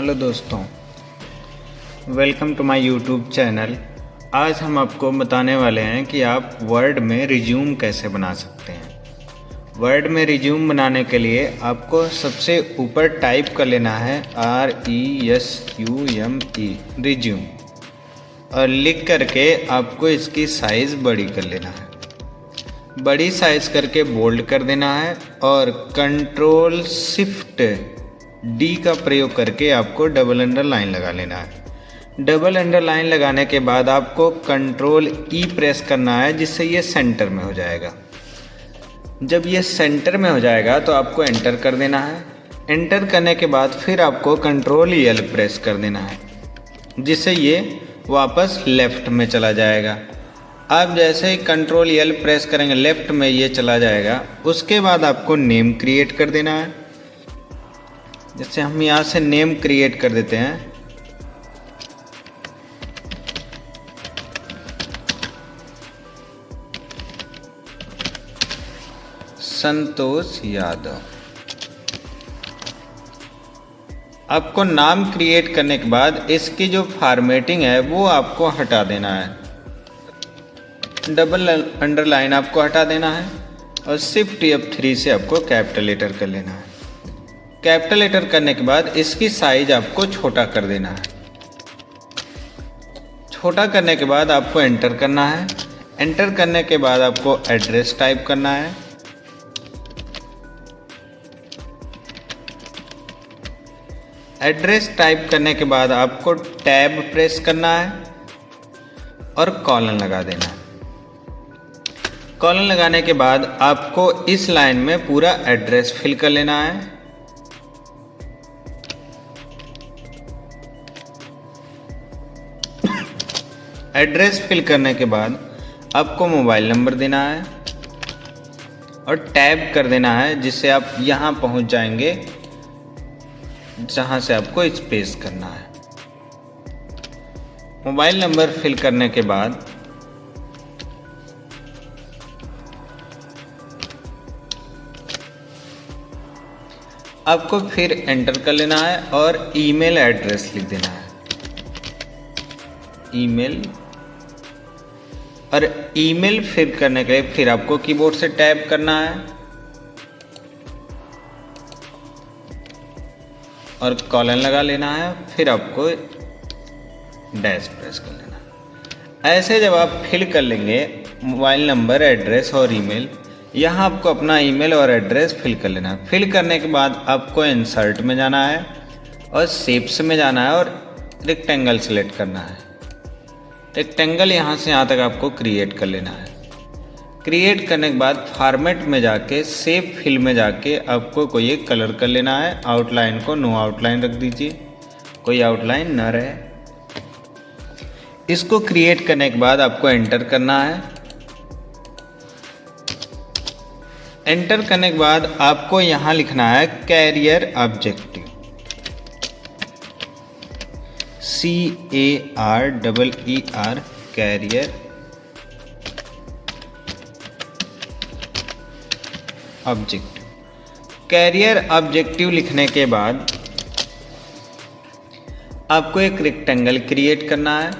Hello दोस्तों, welcome to my YouTube channel. आज हम आपको बताने वाले हैं कि आप वर्ड में रिज्यूम कैसे बना सकते हैं। वर्ड में रिज्यूम बनाने के लिए आपको सबसे ऊपर टाइप कर लेना है RESUME रिज्यूम, और लिख करके आपको इसकी साइज़ बड़ी कर लेना है। बड़ी साइज़ करके बोल्ड कर देना है और कंट्रोल शिफ्ट D का प्रयोग करके आपको डबल अंडरलाइन लगा लेना है। डबल अंडरलाइन लगाने के बाद आपको कंट्रोल E प्रेस करना है, जिससे ये सेंटर में हो जाएगा। जब ये सेंटर में हो जाएगा तो आपको एंटर कर देना है। एंटर करने के बाद फिर आपको कंट्रोल L प्रेस कर देना है, जिससे ये वापस लेफ़्ट में चला जाएगा। आप जैसे ही कंट्रोल L प्रेस करेंगे लेफ़्ट में ये चला जाएगा। उसके बाद आपको नेम क्रिएट कर देना है। जैसे हम यहाँ से नेम क्रिएट कर देते हैं, संतोष यादव। आपको नाम क्रिएट करने के बाद इसकी जो फॉर्मेटिंग है वो आपको हटा देना है। डबल अंडरलाइन आपको हटा देना है और शिफ्ट F3 से आपको कैपिटल लेटर कर लेना है। कैपिटल लेटर करने के बाद इसकी साइज आपको छोटा कर देना है। छोटा करने के बाद आपको एंटर करना है। एंटर करने के बाद आपको एड्रेस टाइप करना है। एड्रेस टाइप करने के बाद आपको टैब प्रेस करना है और कॉलन लगा देना है। कॉलन लगाने के बाद आपको इस लाइन में पूरा एड्रेस फिल कर लेना है। एड्रेस फिल करने के बाद आपको मोबाइल नंबर देना है और टैब कर देना है, जिससे आप यहाँ पहुँच जाएंगे जहाँ से आपको स्पेस करना है। मोबाइल नंबर फिल करने के बाद आपको फिर एंटर कर लेना है और ईमेल एड्रेस लिख देना है। ईमेल और ईमेल फिल करने के लिए फिर आपको कीबोर्ड से टैप करना है और कॉलन लगा लेना है। फिर आपको डैश प्रेस कर लेना है। ऐसे जब आप फिल कर लेंगे मोबाइल नंबर, एड्रेस और ईमेल, यहाँ आपको अपना ईमेल और एड्रेस फिल कर लेना है। फिल करने के बाद आपको इंसर्ट में जाना है और शेप्स में जाना है और रेक्टेंगल सेलेक्ट करना है। रेक्टेंगल यहाँ से यहाँ तक आपको क्रिएट कर लेना है। क्रिएट करने के बाद फॉर्मेट में जाके शेप फिल में जाके आपको कोई एक कलर कर लेना है। आउटलाइन को नो आउटलाइन रख दीजिए, कोई आउटलाइन न रहे। इसको क्रिएट करने के बाद आपको एंटर करना है। एंटर करने के बाद आपको यहाँ लिखना है career objective, CAREER, career objective. Career objective लिखने के बाद आपको एक रेक्टेंगल क्रिएट करना है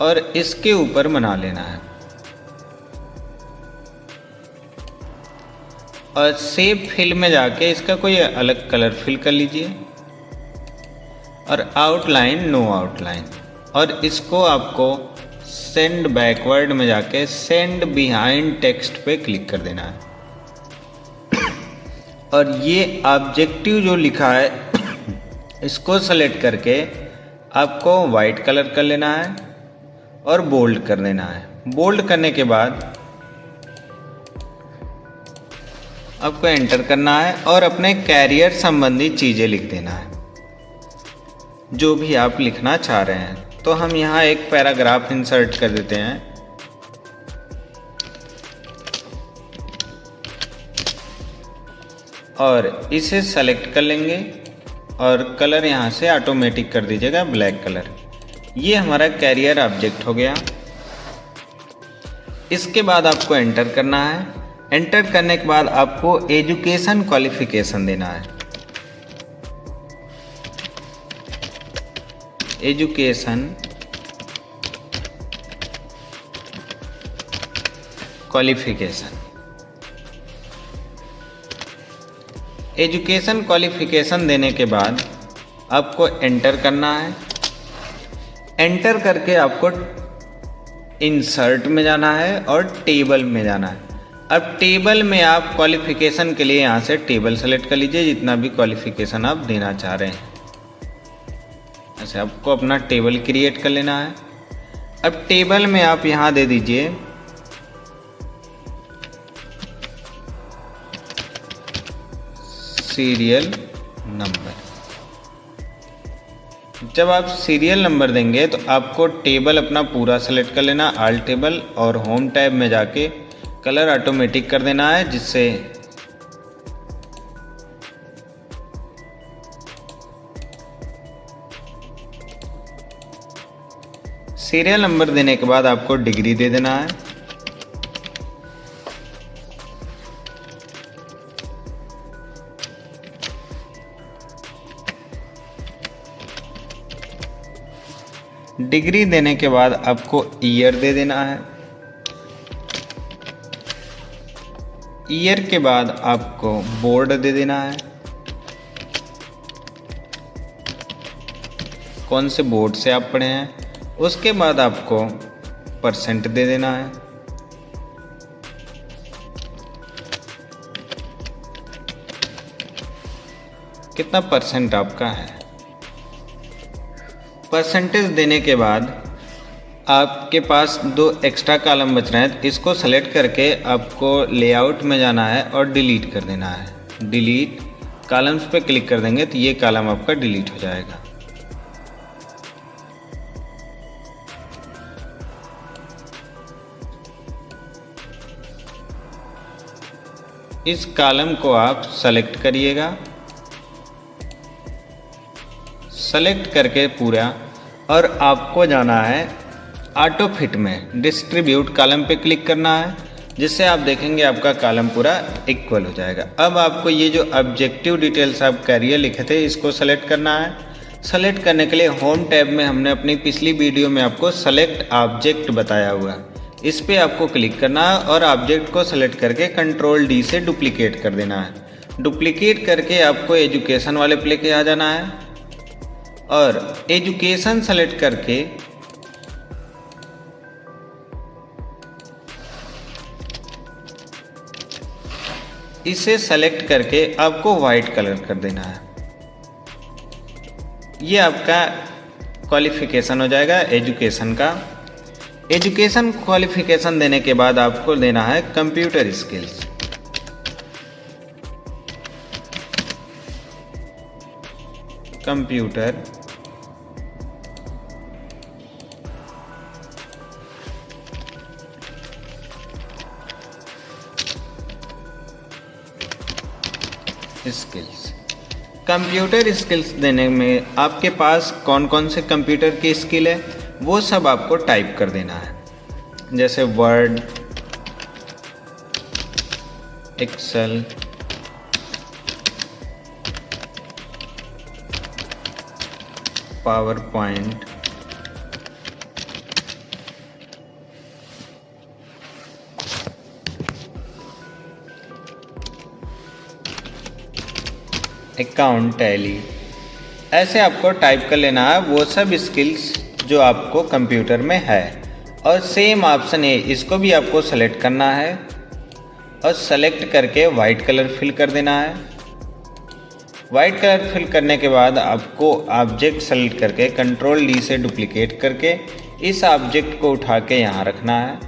और इसके ऊपर बना लेना है और शेप फिल में जाके इसका कोई अलग कलर फिल कर लीजिए और आउटलाइन नो आउटलाइन, और इसको आपको सेंड बैकवर्ड में जाके सेंड बिहाइंड टेक्स्ट पे क्लिक कर देना है। और ये ऑब्जेक्टिव जो लिखा है इसको सेलेक्ट करके आपको वाइट कलर कर लेना है और बोल्ड कर देना है। बोल्ड करने के बाद आपको एंटर करना है और अपने कैरियर संबंधी चीज़ें लिख देना है, जो भी आप लिखना चाह रहे हैं। तो हम यहाँ एक पैराग्राफ इंसर्ट कर देते हैं। और इसे सेलेक्ट कर लेंगे और कलर यहाँ से ऑटोमेटिक कर दीजिएगा ब्लैक कलर। ये हमारा कैरियर ऑब्जेक्ट हो गया। इसके बाद आपको एंटर करना है। एंटर करने के बाद आपको एजुकेशन क्वालिफिकेशन देना है। Education qualification. एजुकेशन क्वालिफिकेशन देने के बाद आपको एंटर करना है। एंटर करके आपको इंसर्ट में जाना है और टेबल में जाना है। अब टेबल में आप क्वालिफिकेशन के लिए यहाँ से टेबल सेलेक्ट कर लीजिए, जितना भी क्वालिफिकेशन आप देना चाह रहे हैं। ऐसे आपको अपना टेबल क्रिएट कर लेना है। अब टेबल में आप यहाँ दे दीजिए सीरियल नंबर। जब आप सीरियल नंबर देंगे तो आपको टेबल अपना पूरा सेलेक्ट कर लेना, ऑल टेबल, और होम टैब में जाके कलर ऑटोमेटिक कर देना है, जिससे सीरियल नंबर देने के बाद आपको डिग्री दे देना है। डिग्री देने के बाद आपको ईयर दे देना है। ईयर के बाद आपको बोर्ड दे देना है, कौन से बोर्ड से आप पढ़े हैं। उसके बाद आपको परसेंट दे देना है। कितना परसेंट आपका है। परसेंटेज देने के बाद आपके पास 2 एक्स्ट्रा कॉलम बच रहे हैं, इसको सेलेक्ट करके आपको लेआउट में जाना है और डिलीट कर देना है। डिलीट कॉलम्स पे क्लिक कर देंगे तो ये कॉलम आपका डिलीट हो जाएगा। इस कॉलम को आप सेलेक्ट करिएगा, सेलेक्ट करके पूरा, और आपको जाना है ऑटो फिट में डिस्ट्रीब्यूट कॉलम पे क्लिक करना है, जिससे आप देखेंगे आपका कॉलम पूरा इक्वल हो जाएगा। अब आपको ये जो ऑब्जेक्टिव डिटेल्स आप कैरियर लिखे थे इसको सेलेक्ट करना है। सेलेक्ट करने के लिए होम टैब में हमने अपनी पिछली वीडियो में आपको सेलेक्ट ऑब्जेक्ट बताया हुआ है, इस पर आपको क्लिक करना है और ऑब्जेक्ट को सेलेक्ट करके कंट्रोल डी से डुप्लीकेट कर देना है। डुप्लीकेट करके आपको एजुकेशन वाले पे लेके आ जाना है और एजुकेशन सेलेक्ट करके इसे सेलेक्ट करके आपको वाइट कलर कर देना है। ये आपका क्वालिफिकेशन हो जाएगा एजुकेशन का। एजुकेशन क्वालिफिकेशन देने के बाद आपको देना है computer skills. Computer skills. Computer skills देने में आपके पास कौन कौन से कंप्यूटर की स्किल है वो सब आपको टाइप कर देना है, जैसे word, Excel, PowerPoint, account, Tally, ऐसे आपको टाइप कर लेना है वो सब स्किल्स जो आपको कंप्यूटर में है। और सेम ऑप्शन है, इसको भी आपको सेलेक्ट करना है और सेलेक्ट करके वाइट कलर फिल कर देना है। वाइट कलर फिल करने के बाद आपको ऑब्जेक्ट सेलेक्ट करके कंट्रोल डी से डुप्लीकेट करके इस ऑब्जेक्ट को उठा के यहाँ रखना है।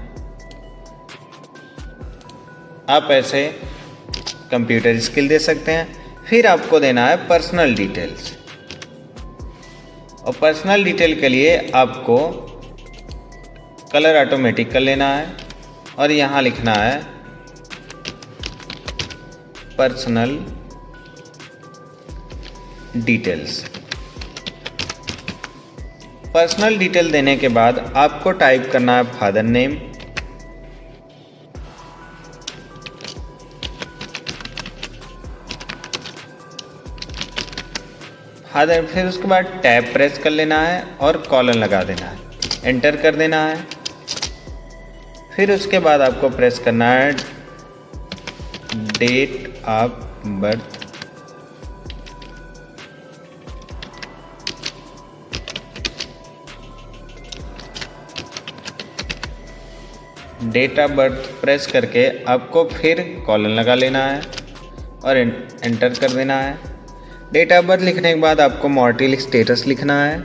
आप ऐसे कंप्यूटर स्किल दे सकते हैं। फिर आपको देना है पर्सनल डिटेल्स, और पर्सनल डिटेल के लिए आपको कलर ऑटोमेटिक कर लेना है और यहाँ लिखना है पर्सनल डिटेल्स। पर्सनल डिटेल देने के बाद आपको टाइप करना है फादर नेम, फादर, फिर उसके बाद टैब प्रेस कर लेना है और कॉलन लगा देना है, एंटर कर देना है। फिर उसके बाद आपको प्रेस करना है date of birth, date of birth press करके आपको फिर कॉलन लगा लेना है और एंटर कर देना है। डेट ऑफ बर्थ लिखने के बाद आपको मॉर्टल स्टेटस लिखना है।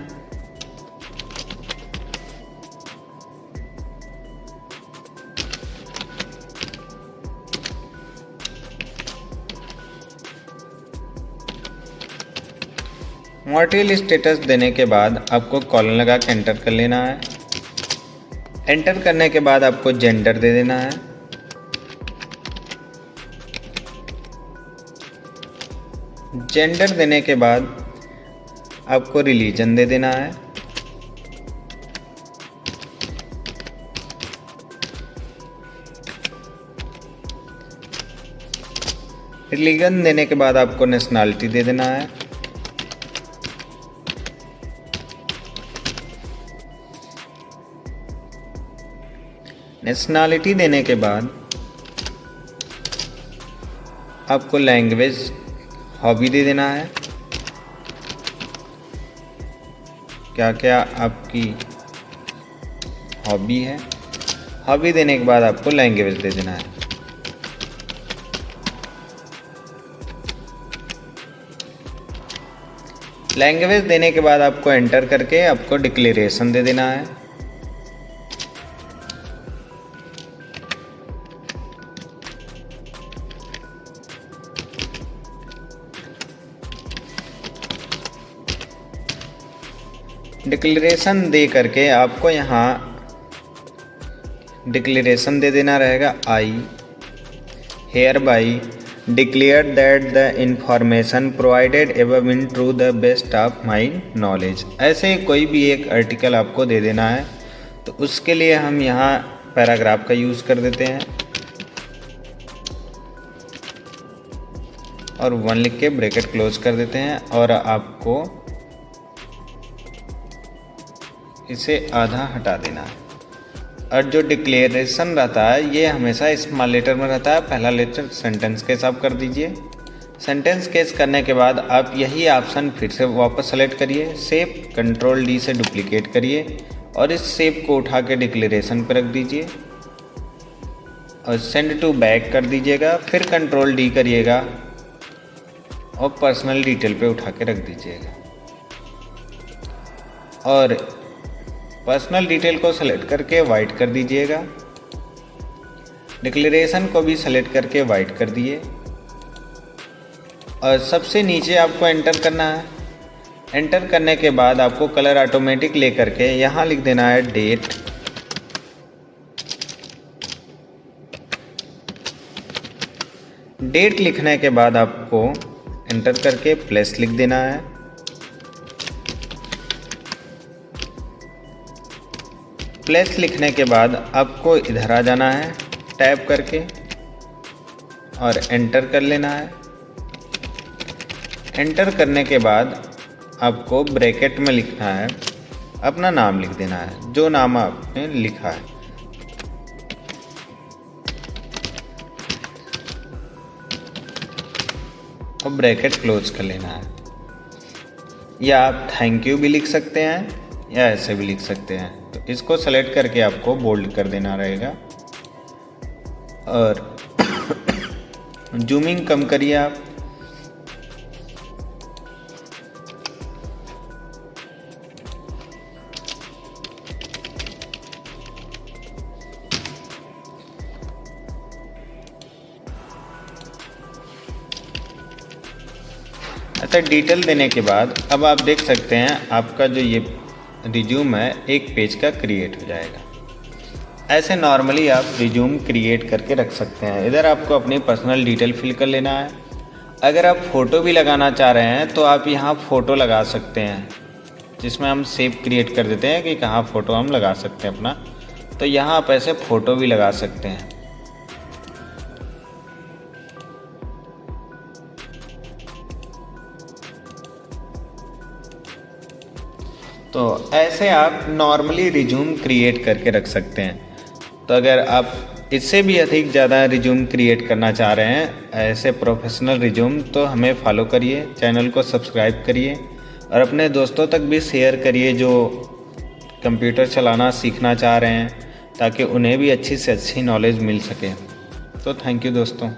मॉर्टल स्टेटस देने के बाद आपको कॉलन लगा के एंटर कर लेना है। एंटर करने के बाद आपको जेंडर दे देना है। जेंडर देने के बाद आपको रिलीजन दे देना है। रिलीजन देने के बाद आपको नेशनैलिटी दे देना है। नेशनैलिटी देने के बाद आपको लैंग्वेज हॉबी दे देना है, क्या क्या आपकी हॉबी है। हॉबी देने के बाद आपको लैंग्वेज दे देना है। लैंग्वेज देने के बाद आपको एंटर करके आपको डिक्लेरेशन दे देना है। डिक्लेरेशन दे करके आपको यहाँ डिक्लेरेशन दे देना रहेगा। I hereby declare that the information provided above in true the best of my knowledge. ऐसे कोई भी एक आर्टिकल आपको दे देना है, तो उसके लिए हम यहाँ पैराग्राफ का यूज़ कर देते हैं और 1 लिख के ब्रैकेट क्लोज कर देते हैं और आपको इसे आधा हटा देना है। और जो डिक्लेरेशन रहता है ये हमेशा स्मॉल लेटर में रहता है। पहला लेटर सेंटेंस केस आप कर दीजिए। सेंटेंस केस करने के बाद आप यही ऑप्शन फिर से वापस सेलेक्ट करिए, सेव कंट्रोल डी से डुप्लीकेट करिए और इस सेव को उठा के डिक्लेरेशन पर रख दीजिए और सेंड टू बैक कर दीजिएगा। फिर कंट्रोल डी करिएगा और पर्सनल डिटेल पे उठा के रख दीजिएगा और पर्सनल डिटेल को सेलेक्ट करके वाइट कर दीजिएगा। डिक्लेरेशन को भी सेलेक्ट करके वाइट कर दिए और सबसे नीचे आपको एंटर करना है। एंटर करने के बाद आपको कलर ऑटोमेटिक ले करके यहाँ लिख देना है डेट। डेट लिखने के बाद आपको एंटर करके प्लस लिख देना है। प्लस लिखने के बाद आपको इधर आ जाना है टैप करके और एंटर कर लेना है। एंटर करने के बाद आपको ब्रैकेट में लिखना है, अपना नाम लिख देना है, जो नाम आपने लिखा है। और ब्रैकेट क्लोज कर लेना है। या आप थैंक यू भी लिख सकते हैं या ऐसे भी लिख सकते हैं। तो इसको सेलेक्ट करके आपको बोल्ड कर देना रहेगा और जूमिंग कम करिए आप। अच्छा, डिटेल देने के बाद अब आप देख सकते हैं आपका जो ये रिज्यूम है एक पेज का क्रिएट हो जाएगा। ऐसे नॉर्मली आप रिज्यूम क्रिएट करके रख सकते हैं। इधर आपको अपनी पर्सनल डिटेल फिल कर लेना है। अगर आप फ़ोटो भी लगाना चाह रहे हैं तो आप यहाँ फ़ोटो लगा सकते हैं, जिसमें हम सेव क्रिएट कर देते हैं कि कहाँ फ़ोटो हम लगा सकते हैं अपना। तो यहाँ आप ऐसे फ़ोटो भी लगा सकते हैं। तो ऐसे आप नॉर्मली रिज्यूम क्रिएट करके रख सकते हैं। तो अगर आप इससे भी अधिक ज़्यादा रिज्यूम क्रिएट करना चाह रहे हैं, ऐसे प्रोफेशनल रिज्यूम, तो हमें फॉलो करिए, चैनल को सब्सक्राइब करिए और अपने दोस्तों तक भी शेयर करिए जो कंप्यूटर चलाना सीखना चाह रहे हैं, ताकि उन्हें भी अच्छी से अच्छी नॉलेज मिल सके। तो थैंक यू दोस्तों।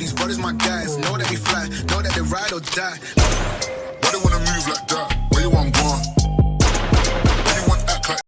These brothers my guys, know that we fly, know that they ride or die. Why they wanna move like that?